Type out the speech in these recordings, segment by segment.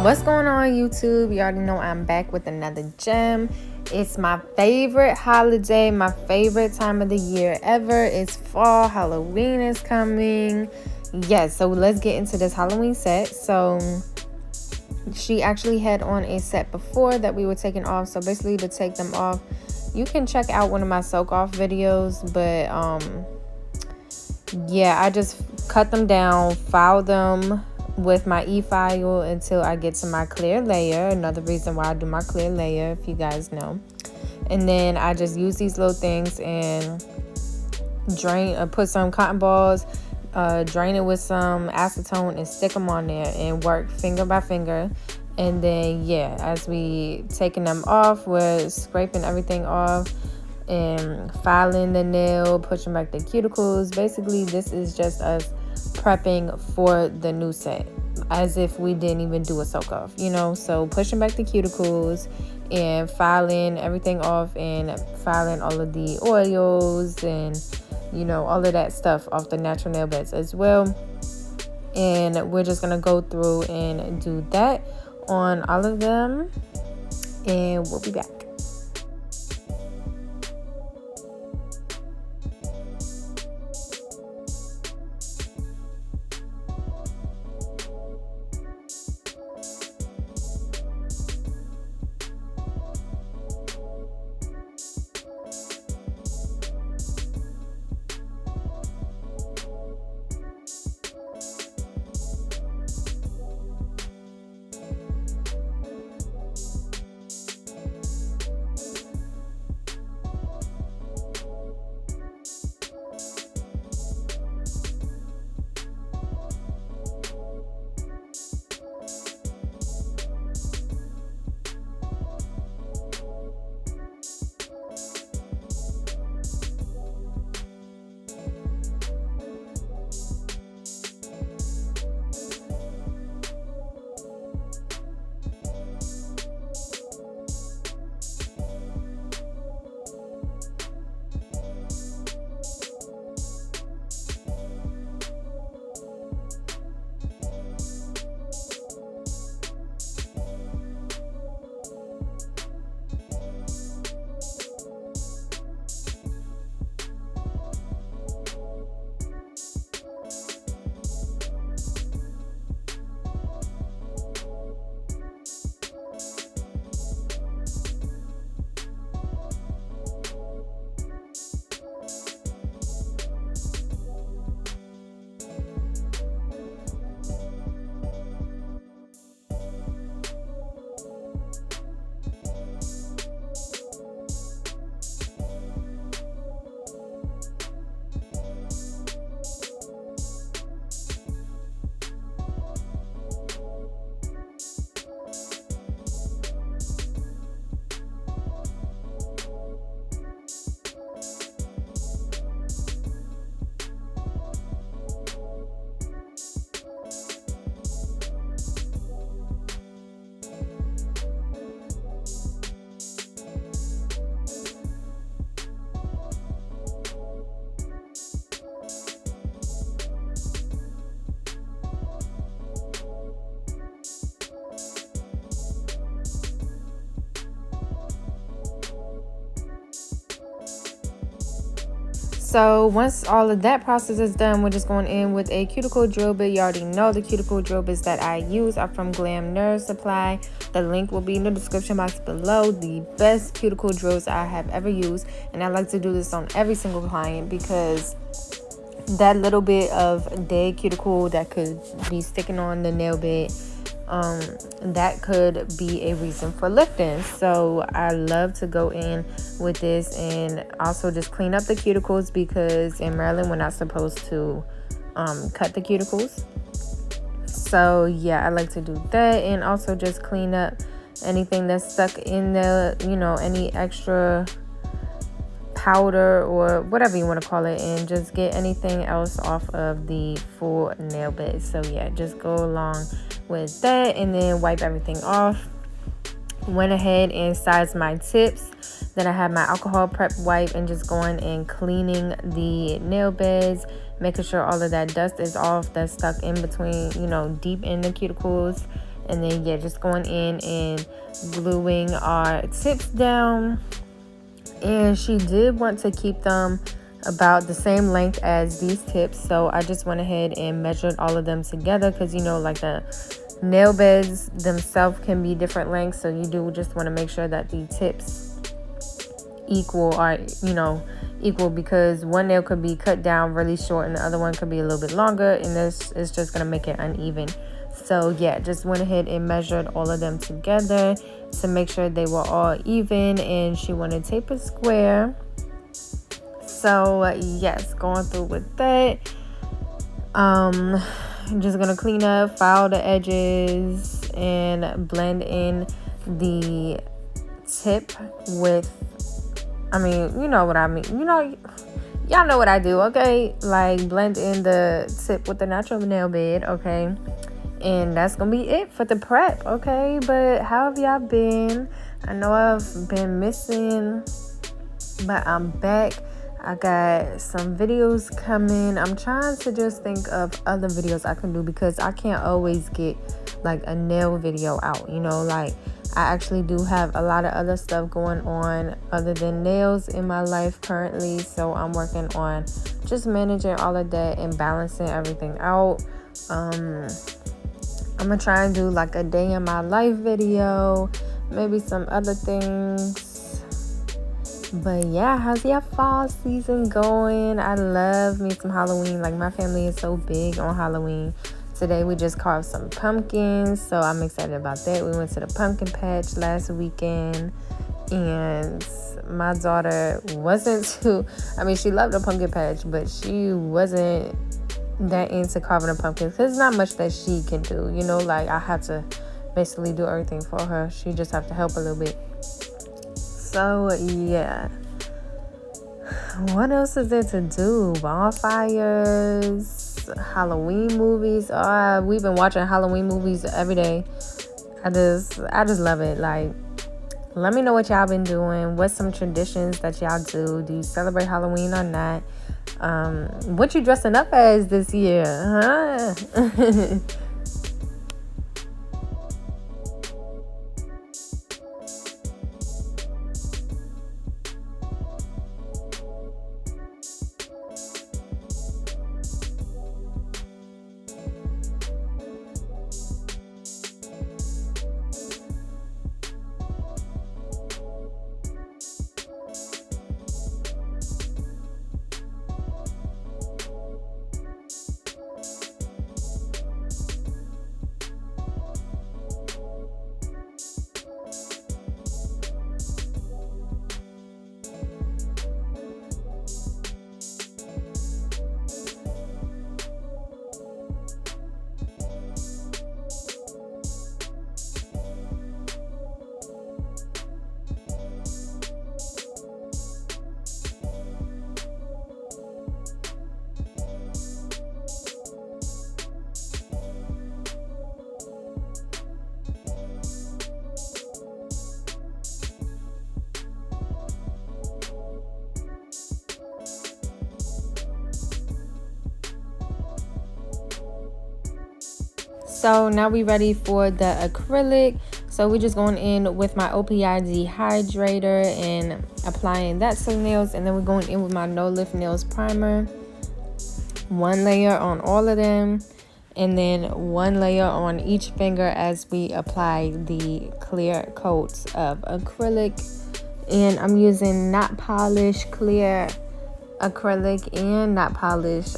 What's going on, YouTube? You already know I'm back with another gem. It's my favorite holiday, my favorite time of the year ever. It's fall. Halloween is coming. Yes, so let's get into this Halloween set. So she actually had on a set before that we were taking off. So basically, to take them off, you can check out one of my soak off videos. But yeah, I just cut them down, file them with my e-file until I get to my clear layer. Another reason why I do my clear layer, if you guys know. And then I just use these little things and put some cotton balls, drain it with some acetone and stick them on there and work finger by finger. And then yeah, as we taking them off, we're scraping everything off and filing the nail, pushing back the cuticles. Basically, this is just us prepping for the new set, as if we didn't even do a soak off, you know. So pushing back the cuticles and filing everything off and filing all of the oils and, you know, all of that stuff off the natural nail beds as well. And we're just gonna go through and do that on all of them, and we'll be back. So once all of that process is done, we're just going in with a cuticle drill bit. You already know the cuticle drill bits that I use are from Glam Nerve Supply. The link will be in the description box below. The best cuticle drills I have ever used, and I like to do this on every single client because that little bit of dead cuticle that could be sticking on the nail bed, that could be a reason for lifting. So I love to go in with this and also just clean up the cuticles, because in Maryland we're not supposed to cut the cuticles. So yeah, I like to do that, and also just clean up anything that's stuck in the, you know, any extra powder or whatever you want to call it, and just get anything else off of the full nail bed. So yeah, just go along with that and then wipe everything off. Went ahead and sized my tips. Then I have my alcohol prep wipe and just going and cleaning the nail beds, making sure all of that dust is off that's stuck in between, you know, deep in the cuticles. And then yeah, just going in and gluing our tips down. And she did want to keep them about the same length as these tips, so I just went ahead and measured all of them together, because you know, like the nail beds themselves can be different lengths, so you do just want to make sure that the tips equal, because one nail could be cut down really short and the other one could be a little bit longer, and this is just going to make it uneven. So yeah, just went ahead and measured all of them together to make sure they were all even, and she wanted tape square. So yes, going through with that. I'm just gonna clean up, file the edges, and blend in the tip with, you know what I mean. Y'all know what I do, okay? Like blend in the tip with the natural nail bed, okay? And that's gonna be it for the prep, okay? But how have y'all been? I know I've been missing, but I'm back. I got some videos coming. I'm trying to just think of other videos I can do, because I can't always get like a nail video out, like I actually do have a lot of other stuff going on other than nails in my life currently. So I'm working on just managing all of that and balancing everything out. I'm gonna try and do like a day in my life video, maybe some other things. But yeah, how's your fall season going? I love me some Halloween. Like my family is so big on Halloween. Today we just carved some pumpkins, so I'm excited about that. We went to the pumpkin patch last weekend, and my daughter wasn't too, she loved the pumpkin patch, but she wasn't that into carving a pumpkin, because there's not much that she can do, like I had to basically do everything for her. She just have to help a little bit. So yeah, what else is there to do? Bonfires, Halloween movies. We've been watching Halloween movies every day. I just love it. Like, let me know what y'all been doing. What's some traditions that y'all do? Do you celebrate Halloween or not? What you dressing up as this year, huh? So now we ready for the acrylic. So we're just going in with my OPI Dehydrator and applying that to the nails, and then we're going in with my No Lift Nails primer. One layer on all of them, and then one layer on each finger as we apply the clear coats of acrylic. And I'm using not polished clear acrylic and not polished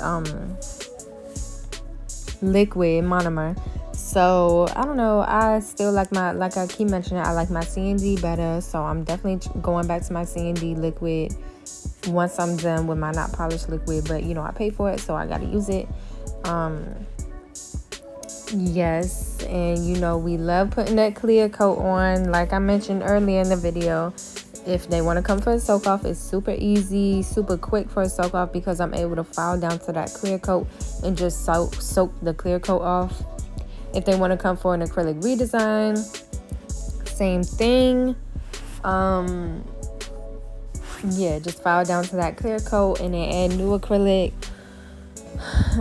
liquid monomer. So I don't know, I still like like I keep mentioning, I like my C&D better, so I'm definitely going back to my C&D liquid once I'm done with my not polished liquid. But I pay for it, so I gotta use it. Yes, and we love putting that clear coat on. Like I mentioned earlier in the video, if they want to come for a soak off, it's super easy, super quick for a soak off, because I'm able to file down to that clear coat and just soak the clear coat off. If they want to come for an acrylic redesign, same thing. Yeah, just file down to that clear coat and then add new acrylic.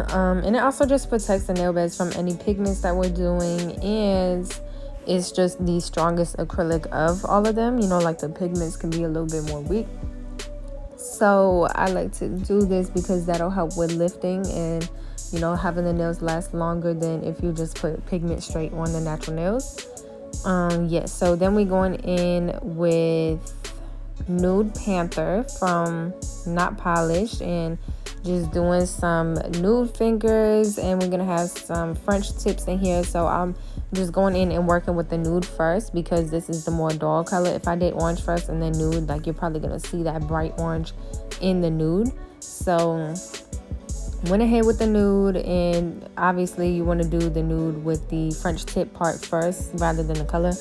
And it also just protects the nail beds from any pigments that we're doing, and it's just the strongest acrylic of all of them. You know, like the pigments can be a little bit more weak. So I like to do this because that'll help with lifting and, you know, having the nails last longer than if you just put pigment straight on the natural nails. Yes, so then we're going in with Nude Panther from Not Polished, and just doing some nude fingers, and we're gonna have some French tips in here. So I'm just going in and working with the nude first because this is the more dull color. If I did orange first and then nude, like, you're probably gonna see that bright orange in the nude. So went ahead with the nude, and obviously you want to do the nude with the French tip part first rather than the color.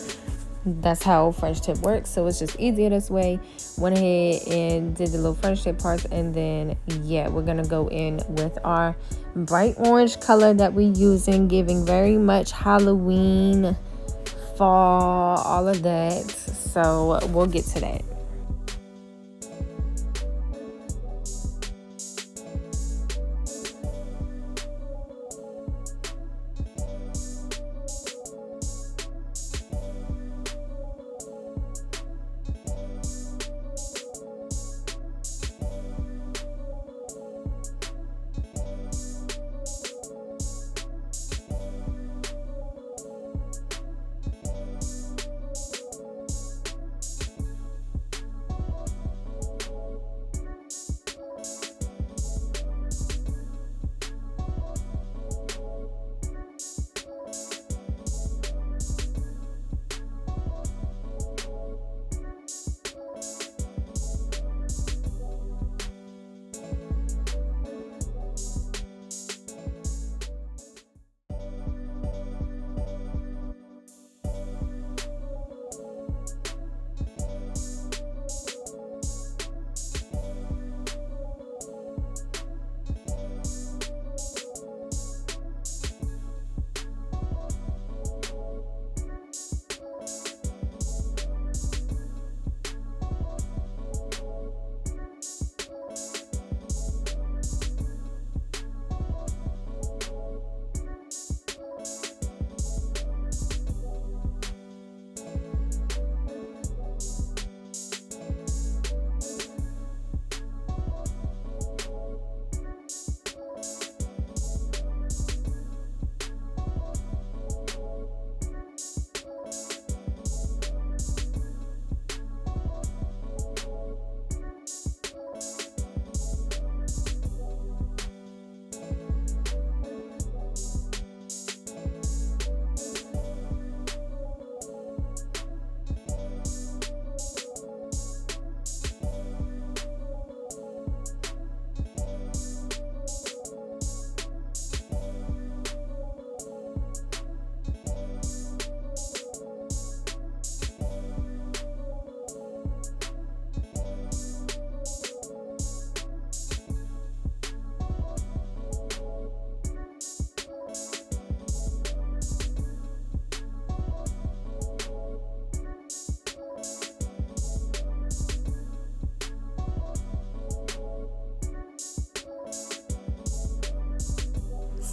That's how French tip works, so it's just easier this way. Went ahead and did the little French tip parts, and then yeah, we're gonna go in with our bright orange color that we're using, giving very much Halloween, fall, all of that. So we'll get to that.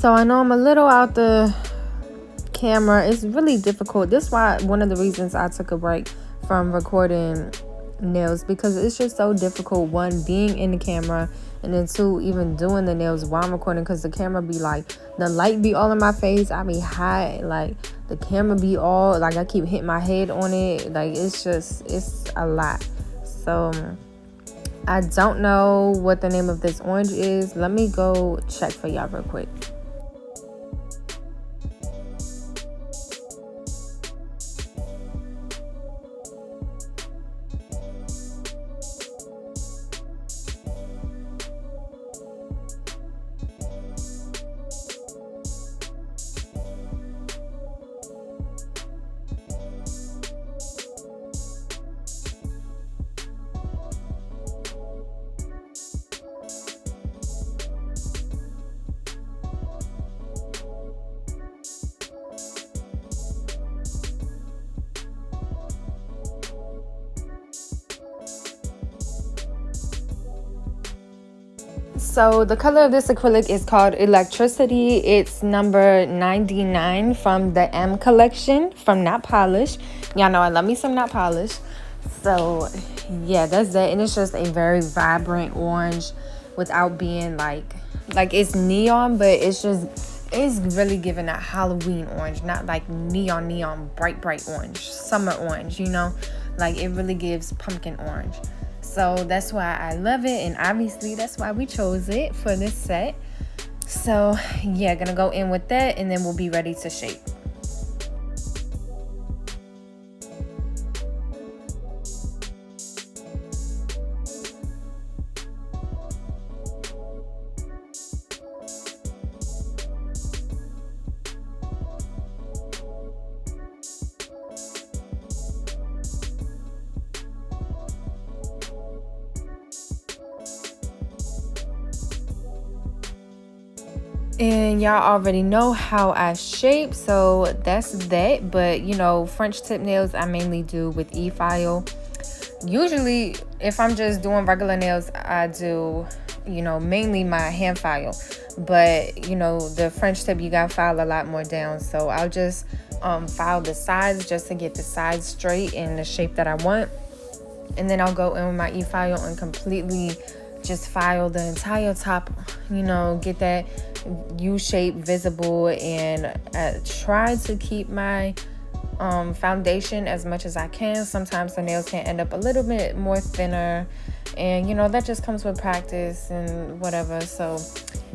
So I know I'm a little out the camera. It's really difficult. This is why one of the reasons I took a break from recording nails, because it's just so difficult, one, being in the camera, and then two, even doing the nails while I'm recording, because the camera be like, the light be all in my face, I be hot, like the camera be all like, I keep hitting my head on it, like it's a lot. So I don't know what the name of this orange is. Let me go check for y'all real quick. So the color of this acrylic is called Electricity. It's number 99 from the M collection from Not Polish. Y'all know I love me some Not Polish. So yeah, that's that. And it's just a very vibrant orange without being like it's neon, but it's really giving that Halloween orange, not like neon bright orange, summer orange, you know? Like it really gives pumpkin orange. So that's why I love it, and obviously that's why we chose it for this set. So yeah, gonna go in with that, and then we'll be ready to shape. And y'all already know how I shape, so that's that. But you know, French tip nails I mainly do with e-file. Usually if I'm just doing regular nails, I do, you know, mainly my hand file. But you know, the French tip, you gotta file a lot more down, so I'll just file the sides just to get the sides straight in the shape that I want. And then I'll go in with my e-file and completely just file the entire top, you know, get that U shape visible, and try to keep my foundation as much as I can. Sometimes the nails can end up a little bit more thinner, and you know, that just comes with practice and whatever. So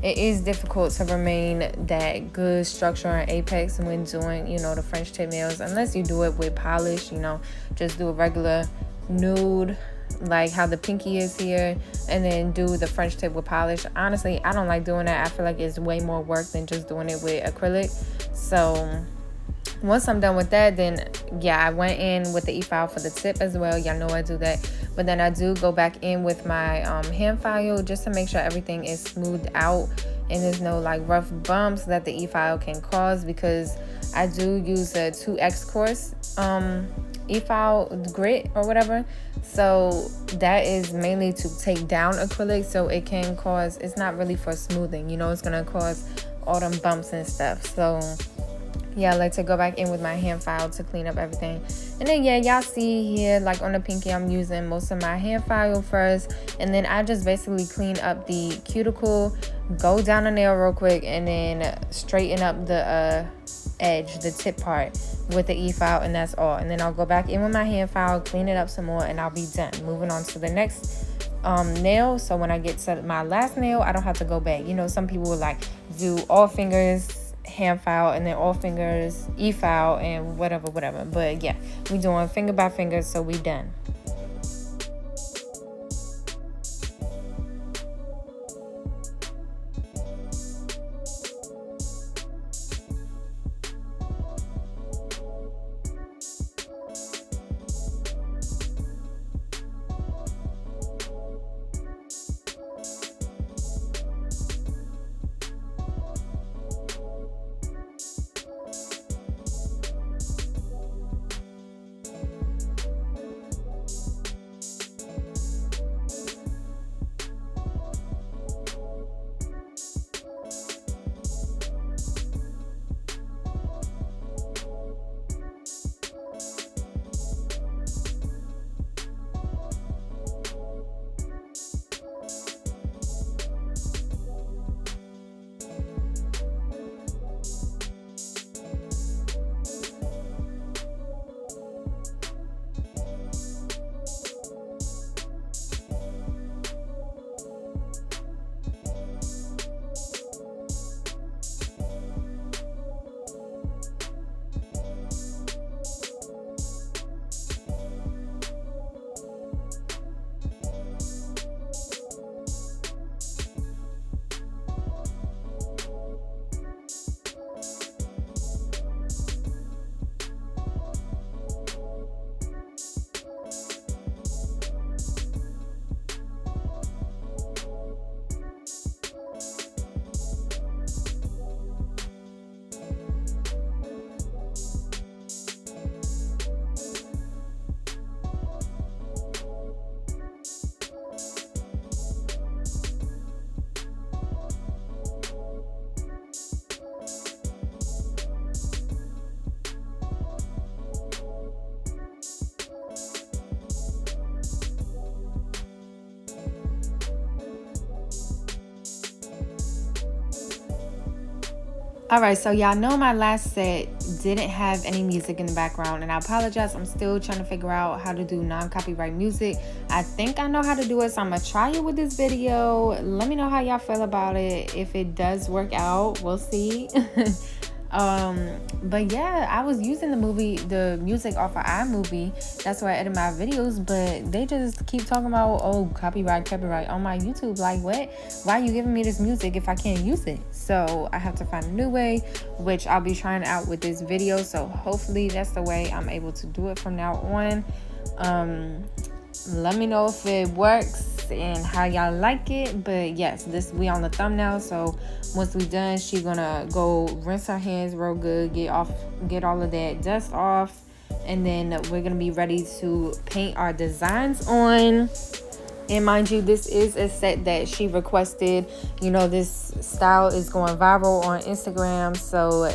it is difficult to remain that good structure and apex when doing, you know, the French tip nails, unless you do it with polish. You know, just do a regular nude like how the pinky is here, and then do the French tip with polish. Honestly, I don't like doing that. I feel like it's way more work than just doing it with acrylic. So once I'm done with that, then yeah, I went in with the e-file for the tip as well. Y'all know I do that. But then I do go back in with my hand file just to make sure everything is smoothed out and there's no like rough bumps that the e-file can cause, because I do use a 2X course e-file grit or whatever. So that is mainly to take down acrylic, so it can cause, it's not really for smoothing, you know, it's gonna cause all them bumps and stuff. So yeah, I like to go back in with my hand file to clean up everything. And then yeah, y'all see here, like on the pinky, I'm using most of my hand file first, and then I just basically clean up the cuticle, go down the nail real quick, and then straighten up the edge, the tip part, with the e-file, and that's all. And then I'll go back in with my hand file, clean it up some more, and I'll be done. Moving on to the next nail. So when I get to my last nail, I don't have to go back. You know, some people would like do all fingers hand file and then all fingers e-file and whatever. But yeah, we doing finger by finger, so we done. All right, so y'all know my last set didn't have any music in the background, and I apologize. I'm still trying to figure out how to do non-copyright music. I think I know how to do it, so I'm gonna try it with this video. Let me know how y'all feel about it. If it does work out, we'll see. But yeah, I was using the music off of iMovie. That's why I edit my videos, but they just keep talking about, oh, copyright on my YouTube. Like, what? Why are you giving me this music if I can't use it? So I have to find a new way, which I'll be trying out with this video. So hopefully that's the way I'm able to do it from now on. Let me know if it works and how y'all like it. But yes, we on the thumbnail, so once we done, she gonna go rinse her hands real good, get all of that dust off, and then we're gonna be ready to paint our designs on. And mind you, this is a set that she requested. You know, this style is going viral on Instagram, so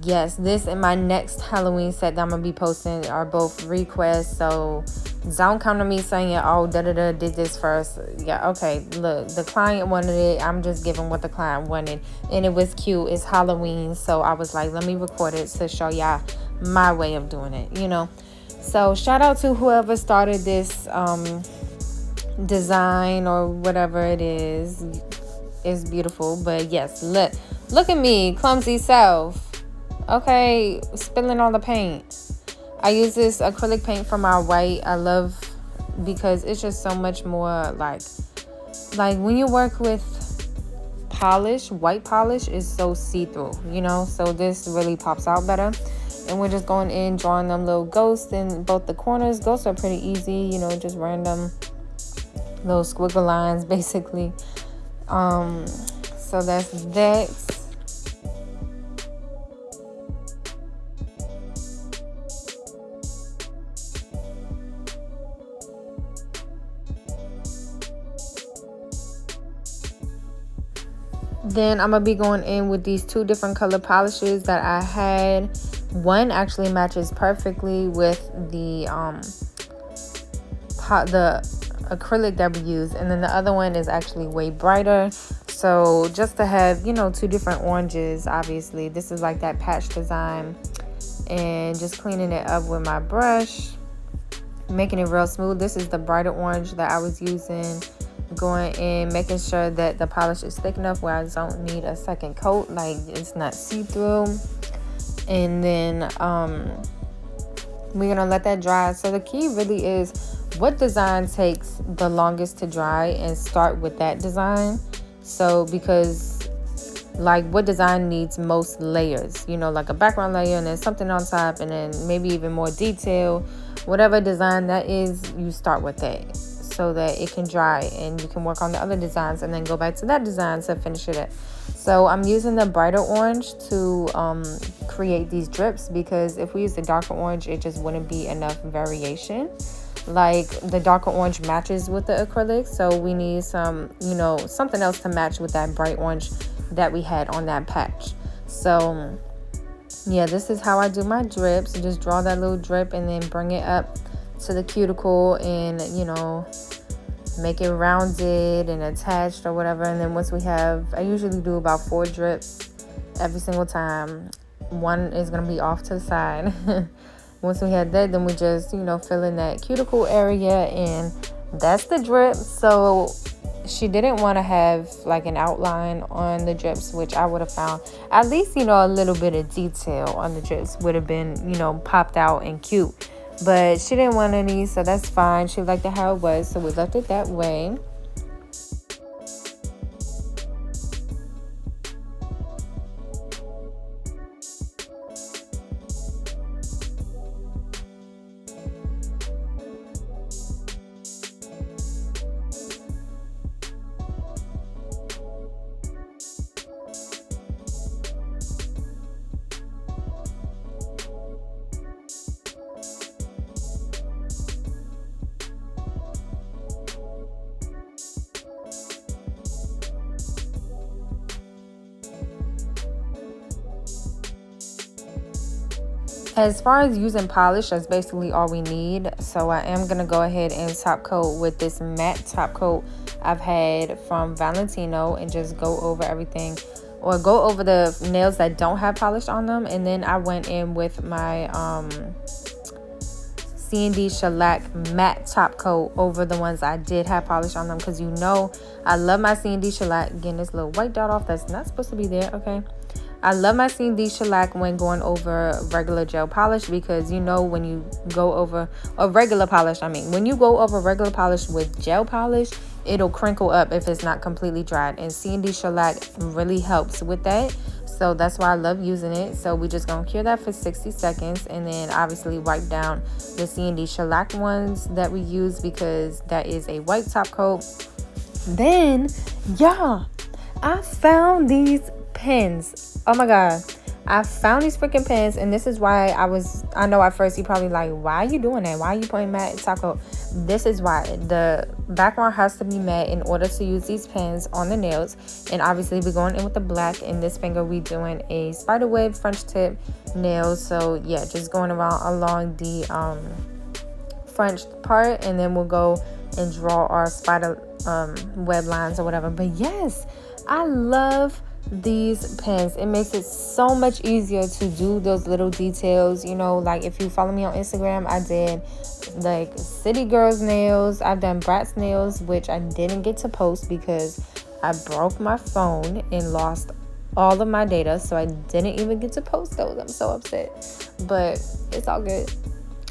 yes, this and my next Halloween set that I'm gonna be posting are both requests. So don't come to me saying, oh, da-da-da, did this first. Yeah, okay, look, the client wanted it. I'm just giving what the client wanted, and it was cute. It's Halloween, so I was like, let me record it to show y'all my way of doing it, you know. So shout out to whoever started this design or whatever it is. It's beautiful. But yes, look at me, clumsy self. Okay, spilling all the paint. I use this acrylic paint for my white. I love, because it's just so much more like when you work with polish, white polish is so see-through, you know, so this really pops out better. And we're just going in, drawing them little ghosts in both the corners. Ghosts are pretty easy, you know, just random little squiggle lines basically. So that's that. Then I'm gonna be going in with these two different color polishes that I had. One actually matches perfectly with the acrylic that we use, and then the other one is actually way brighter. So just to have, you know, two different oranges, obviously this is like that patch design, and just cleaning it up with my brush, making it real smooth. This is the brighter orange that I was using, going in, making sure that the polish is thick enough where I don't need a second coat, like it's not see-through. And then we're gonna let that dry. So the key really is what design takes the longest to dry, and start with that design. So because like what design needs most layers, you know, like a background layer and then something on top, and then maybe even more detail, whatever design that is, you start with that so that it can dry, and you can work on the other designs and then go back to that design to finish it up. So I'm using the brighter orange to create these drips, because if we use the darker orange, it just wouldn't be enough variation. Like the darker orange matches with the acrylic, so we need some, you know, something else to match with that bright orange that we had on that patch. So yeah, this is how I do my drips. Just draw that little drip and then bring it up to the cuticle, and you know, make it rounded and attached or whatever. And then once we have, I usually do about 4 drips every single time. One is going to be off to the side. Once we had that, then we just, you know, fill in that cuticle area, and that's the drip. So she didn't want to have like an outline on the drips, which I would have found at least, you know, a little bit of detail on the drips would have been, you know, popped out and cute. But she didn't want any, so that's fine. She liked it how it was, so we left it that way. As far as using polish, that's basically all we need. So I am going to go ahead and top coat with this matte top coat I've had from Valentino, and just go over everything or go over the nails that don't have polish on them. And then I went in with my C&D shellac matte top coat over the ones I did have polish on them, because you know I love my C&D shellac. Again, this little white dot off that's not supposed to be there, okay? I love my C&D shellac when going over regular gel polish, because you know when you go over a regular polish, when you go over regular polish with gel polish, it'll crinkle up if it's not completely dried, and C&D shellac really helps with that. So that's why I love using it. So we just gonna cure that for 60 seconds, and then obviously wipe down the C&D shellac ones that we use, because that is a white top coat. Then y'all, I found these pens. Oh my god, I found these freaking pens, and this is why I know at first you probably like, why are you doing that? Why are you putting matte top coat? This is why. The background has to be matte in order to use these pens on the nails. And obviously we're going in with the black. In this finger we doing a spiderweb French tip nails. So yeah, just going around along the French part, and then we'll go and draw our spider web lines or whatever. But yes, I love these pens. It makes it so much easier to do those little details. You know, like if you follow me on Instagram, I did like city girls nails, I've done brats nails, which I didn't get to post because I broke my phone and lost all of my data, so I didn't even get to post those. I'm so upset, but it's all good.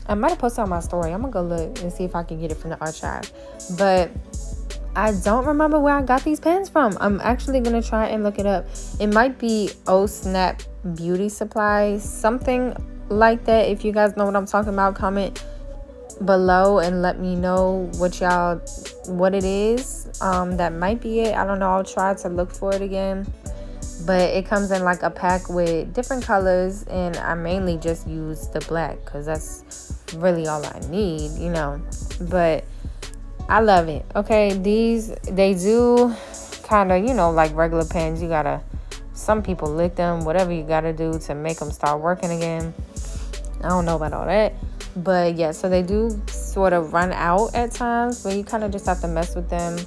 I might have posted on my story. I'm gonna go look and see if I can get it from the archive, but I don't remember where I got these pens from. I'm actually going to try and look it up. It might be Oh Snap Beauty Supply, something like that. If you guys know what I'm talking about, comment below and let me know what it is. That might be it. I don't know. I'll try to look for it again. But it comes in like a pack with different colors, and I mainly just use the black because that's really all I need, you know. But I love it. Okay, they do kind of, you know, like regular pens. Some people lick them, whatever you gotta do to make them start working again. I don't know about all that, but yeah, so they do sort of run out at times, but you kind of just have to mess with them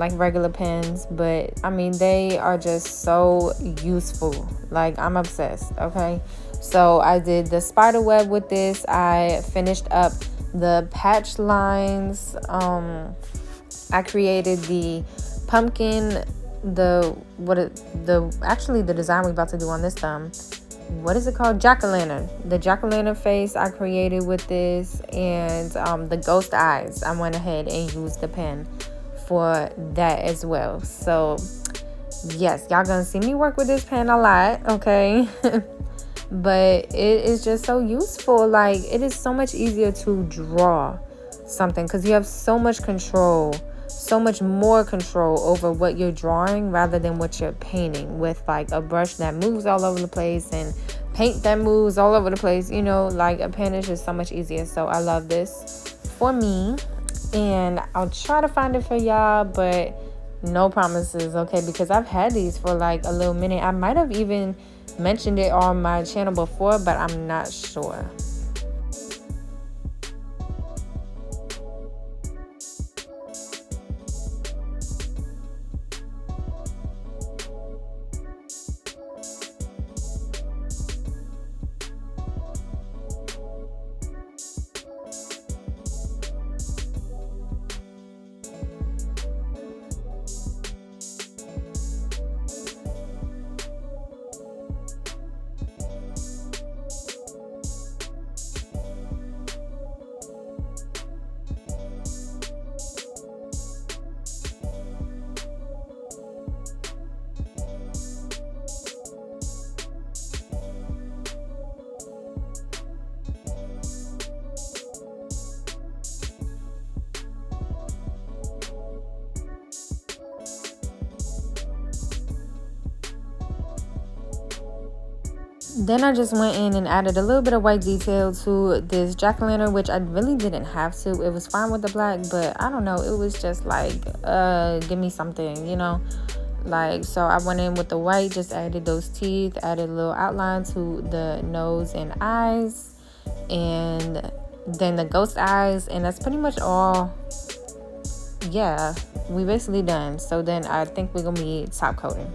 like regular pens. But I mean, they are just so useful. Like, I'm obsessed. Okay, so I did the spider web with this. I finished up the patch lines. I created the pumpkin, the design we're about to do on this thumb. What is it called? Jack-o'-lantern. The jack-o'-lantern face I created with this, and the ghost eyes. I went ahead and used the pen for that as well. So yes, y'all gonna see me work with this pen a lot, okay? But it is just so useful. Like, it is so much easier to draw something because you have so much control, so much more control over what you're drawing rather than what you're painting with, like a brush that moves all over the place and paint that moves all over the place. You know, like a pen is just so much easier. So I love this for me, and I'll try to find it for y'all, but no promises, okay? Because I've had these for like a little minute. I might have even mentioned it on my channel before, but I'm not sure. Then I just went in and added a little bit of white detail to this jack-o'-lantern, which I really didn't have to. It was fine with the black, but I don't know. It was just like, give me something, you know? Like, so I went in with the white, just added those teeth, added a little outline to the nose and eyes, and then the ghost eyes, and that's pretty much all. Yeah, we basically done. So then I think we're gonna be top coating.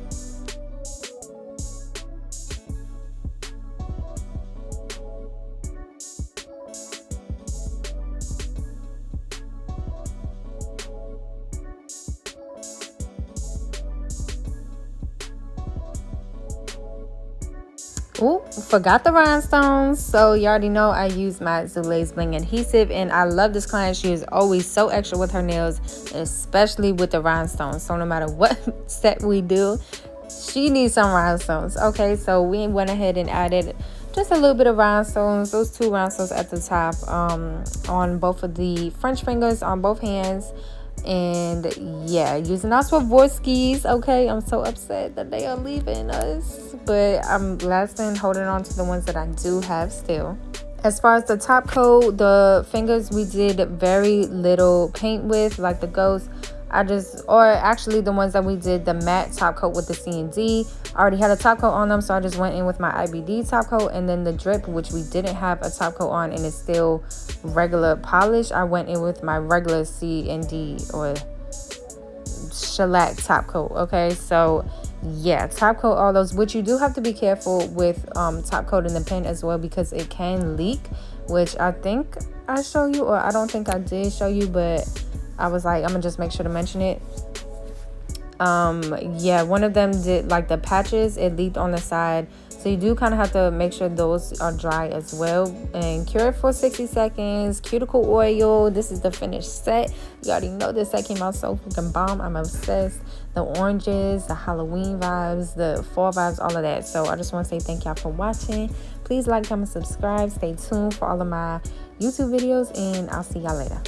Ooh, forgot the rhinestones. So you already know I use my Zulays Bling adhesive, and I love this client. She is always so extra with her nails, especially with the rhinestones. So no matter what set we do, she needs some rhinestones. Okay, so we went ahead and added just a little bit of rhinestones, those 2 rhinestones at the top, on both of the French fingers on both hands. And yeah, using our Swarovskis. Okay, I'm so upset that they are leaving us, but I'm lasting holding on to the ones that I do have still. As far as the top coat, the fingers we did very little paint with, like the ghost. Or actually the ones that we did the matte top coat with the C&D, I already had a top coat on them, so I just went in with my IBD top coat. And then the drip, which we didn't have a top coat on and it's still regular polish, I went in with my regular C&D or shellac top coat. Okay, so yeah, top coat all those, which you do have to be careful with top coat in the pen as well, because it can leak, which I think I show you, or I don't think I did show you, but I was like, I'm gonna just make sure to mention it. Yeah, one of them did, like the patches, it leaked on the side, so you do kind of have to make sure those are dry as well. And cure it for 60 seconds. Cuticle oil, this is the finished set. You already know this set came out so freaking bomb. I'm obsessed. The oranges, the Halloween vibes, the fall vibes, all of that. So I just want to say thank y'all for watching. Please like, comment, subscribe. Stay tuned for all of my YouTube videos, and I'll see y'all later.